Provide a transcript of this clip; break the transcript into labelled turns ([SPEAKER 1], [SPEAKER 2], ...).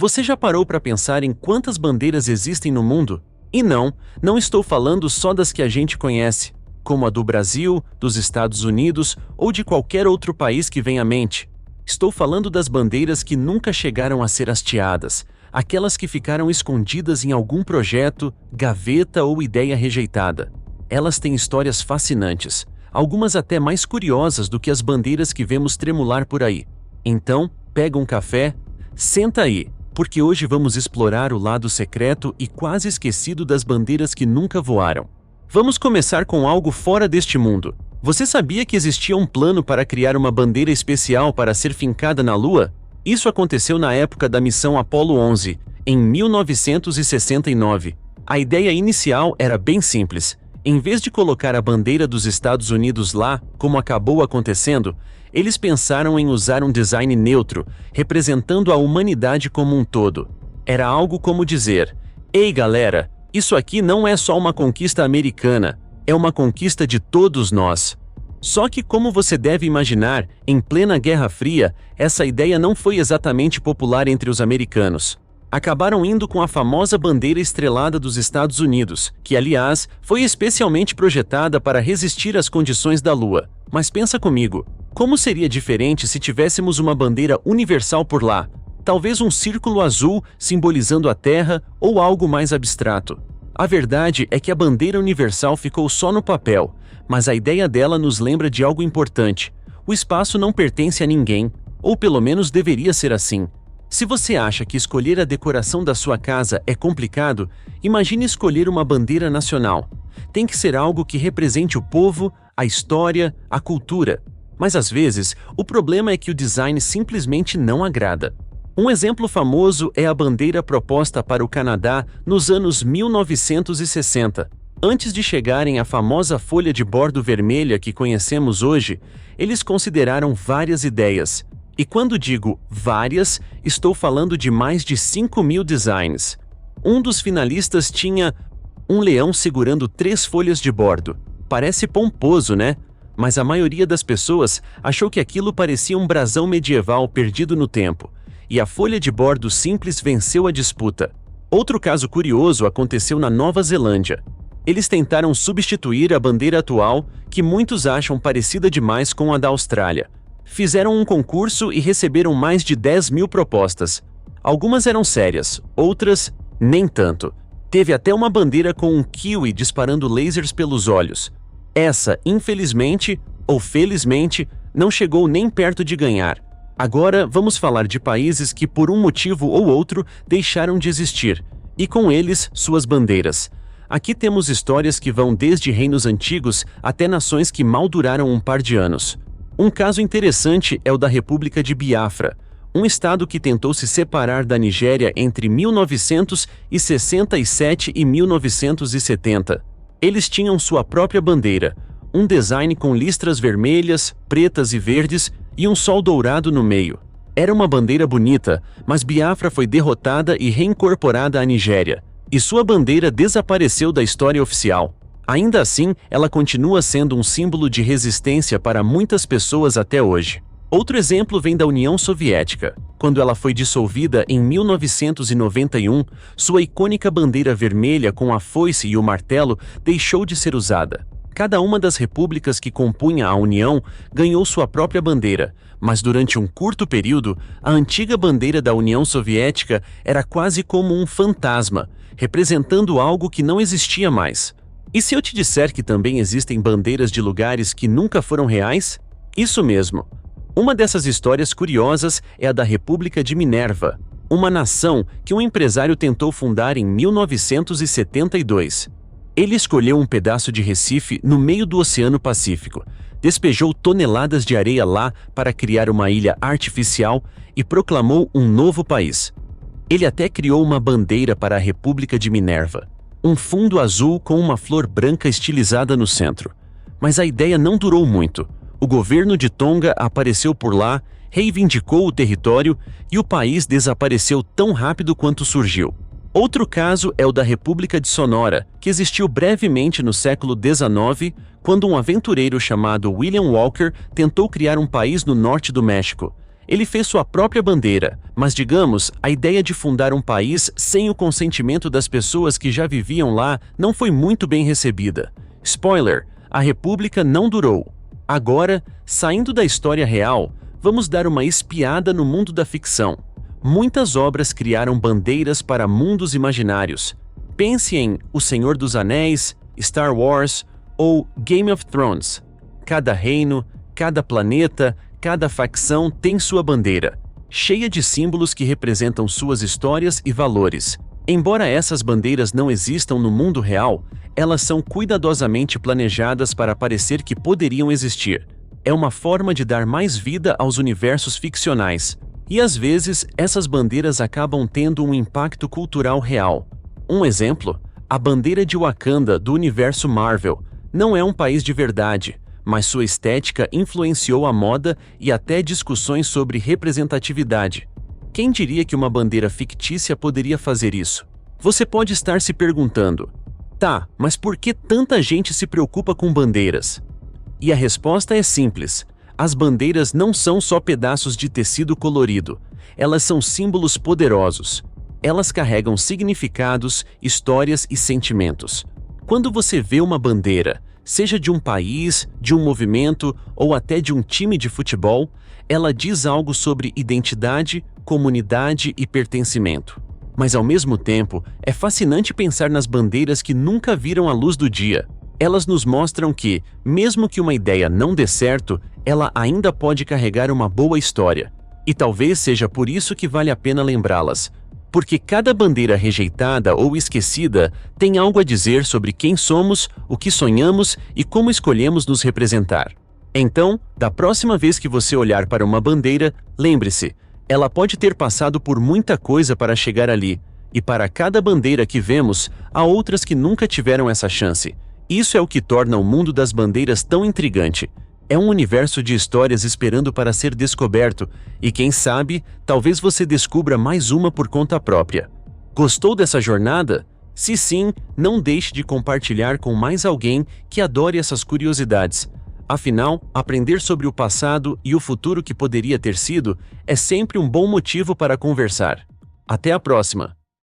[SPEAKER 1] Você já parou para pensar em quantas bandeiras existem no mundo? E não estou falando só das que a gente conhece, como a do Brasil, dos Estados Unidos ou de qualquer outro país que venha à mente. Estou falando das bandeiras que nunca chegaram a ser hasteadas, aquelas que ficaram escondidas em algum projeto, gaveta ou ideia rejeitada. Elas têm histórias fascinantes, algumas até mais curiosas do que as bandeiras que vemos tremular por aí. Então, pega um café, senta aí, porque hoje vamos explorar o lado secreto e quase esquecido das bandeiras que nunca voaram. Vamos começar com algo fora deste mundo. Você sabia que existia um plano para criar uma bandeira especial para ser fincada na Lua? Isso aconteceu na época da missão Apollo 11, em 1969. A ideia inicial era bem simples. Em vez de colocar a bandeira dos Estados Unidos lá, como acabou acontecendo, eles pensaram em usar um design neutro, representando a humanidade como um todo. Era algo como dizer: "Ei galera, isso aqui não é só uma conquista americana, é uma conquista de todos nós." Só que, como você deve imaginar, em plena Guerra Fria, essa ideia não foi exatamente popular entre os americanos. Acabaram indo com a famosa bandeira estrelada dos Estados Unidos, que, aliás, foi especialmente projetada para resistir às condições da Lua. Mas pensa comigo, como seria diferente se tivéssemos uma bandeira universal por lá? Talvez um círculo azul simbolizando a Terra ou algo mais abstrato. A verdade é que a bandeira universal ficou só no papel, mas a ideia dela nos lembra de algo importante. O espaço não pertence a ninguém, ou pelo menos deveria ser assim. Se você acha que escolher a decoração da sua casa é complicado, imagine escolher uma bandeira nacional. Tem que ser algo que represente o povo, a história, a cultura. Mas às vezes, o problema é que o design simplesmente não agrada. Um exemplo famoso é a bandeira proposta para o Canadá nos anos 1960. Antes de chegarem à famosa folha de bordo vermelha que conhecemos hoje, eles consideraram várias ideias. E quando digo várias, estou falando de mais de 5.000 designs. Um dos finalistas tinha um leão segurando 3 folhas de bordo. Parece pomposo, né? Mas a maioria das pessoas achou que aquilo parecia um brasão medieval perdido no tempo. E a folha de bordo simples venceu a disputa. Outro caso curioso aconteceu na Nova Zelândia. Eles tentaram substituir a bandeira atual, que muitos acham parecida demais com a da Austrália. Fizeram um concurso e receberam mais de 10.000 propostas. Algumas eram sérias, outras nem tanto. Teve até uma bandeira com um kiwi disparando lasers pelos olhos. Essa, infelizmente, ou felizmente, não chegou nem perto de ganhar. Agora vamos falar de países que por um motivo ou outro deixaram de existir, e com eles suas bandeiras. Aqui temos histórias que vão desde reinos antigos até nações que mal duraram um par de anos. Um caso interessante é o da República de Biafra, um estado que tentou se separar da Nigéria entre 1967 e 1970. Eles tinham sua própria bandeira, um design com listras vermelhas, pretas e verdes e um sol dourado no meio. Era uma bandeira bonita, mas Biafra foi derrotada e reincorporada à Nigéria, e sua bandeira desapareceu da história oficial. Ainda assim, ela continua sendo um símbolo de resistência para muitas pessoas até hoje. Outro exemplo vem da União Soviética. Quando ela foi dissolvida em 1991, sua icônica bandeira vermelha com a foice e o martelo deixou de ser usada. Cada uma das repúblicas que compunha a União ganhou sua própria bandeira, mas durante um curto período, a antiga bandeira da União Soviética era quase como um fantasma, representando algo que não existia mais. E se eu te disser que também existem bandeiras de lugares que nunca foram reais? Isso mesmo. Uma dessas histórias curiosas é a da República de Minerva, uma nação que um empresário tentou fundar em 1972. Ele escolheu um pedaço de Recife no meio do Oceano Pacífico, despejou toneladas de areia lá para criar uma ilha artificial e proclamou um novo país. Ele até criou uma bandeira para a República de Minerva, um fundo azul com uma flor branca estilizada no centro. Mas a ideia não durou muito. O governo de Tonga apareceu por lá, reivindicou o território e o país desapareceu tão rápido quanto surgiu. Outro caso é o da República de Sonora, que existiu brevemente no século XIX, quando um aventureiro chamado William Walker tentou criar um país no norte do México. Ele fez sua própria bandeira, mas digamos, a ideia de fundar um país sem o consentimento das pessoas que já viviam lá não foi muito bem recebida. Spoiler, a república não durou. Agora, saindo da história real, vamos dar uma espiada no mundo da ficção. Muitas obras criaram bandeiras para mundos imaginários. Pense em O Senhor dos Anéis, Star Wars ou Game of Thrones. Cada reino, cada planeta, cada facção tem sua bandeira, cheia de símbolos que representam suas histórias e valores. Embora essas bandeiras não existam no mundo real, elas são cuidadosamente planejadas para parecer que poderiam existir. É uma forma de dar mais vida aos universos ficcionais. E às vezes, essas bandeiras acabam tendo um impacto cultural real. Um exemplo, a bandeira de Wakanda do universo Marvel não é um país de verdade, mas sua estética influenciou a moda e até discussões sobre representatividade. Quem diria que uma bandeira fictícia poderia fazer isso? Você pode estar se perguntando, tá, mas por que tanta gente se preocupa com bandeiras? E a resposta é simples. As bandeiras não são só pedaços de tecido colorido, elas são símbolos poderosos. Elas carregam significados, histórias e sentimentos. Quando você vê uma bandeira, seja de um país, de um movimento ou até de um time de futebol, ela diz algo sobre identidade, comunidade e pertencimento. Mas ao mesmo tempo, é fascinante pensar nas bandeiras que nunca viram a luz do dia. Elas nos mostram que, mesmo que uma ideia não dê certo, ela ainda pode carregar uma boa história. E talvez seja por isso que vale a pena lembrá-las. Porque cada bandeira rejeitada ou esquecida tem algo a dizer sobre quem somos, o que sonhamos e como escolhemos nos representar. Então, da próxima vez que você olhar para uma bandeira, lembre-se, ela pode ter passado por muita coisa para chegar ali, e para cada bandeira que vemos, há outras que nunca tiveram essa chance. Isso é o que torna o mundo das bandeiras tão intrigante. É um universo de histórias esperando para ser descoberto, e quem sabe, talvez você descubra mais uma por conta própria. Gostou dessa jornada? Se sim, não deixe de compartilhar com mais alguém que adore essas curiosidades. Afinal, aprender sobre o passado e o futuro que poderia ter sido é sempre um bom motivo para conversar. Até a próxima!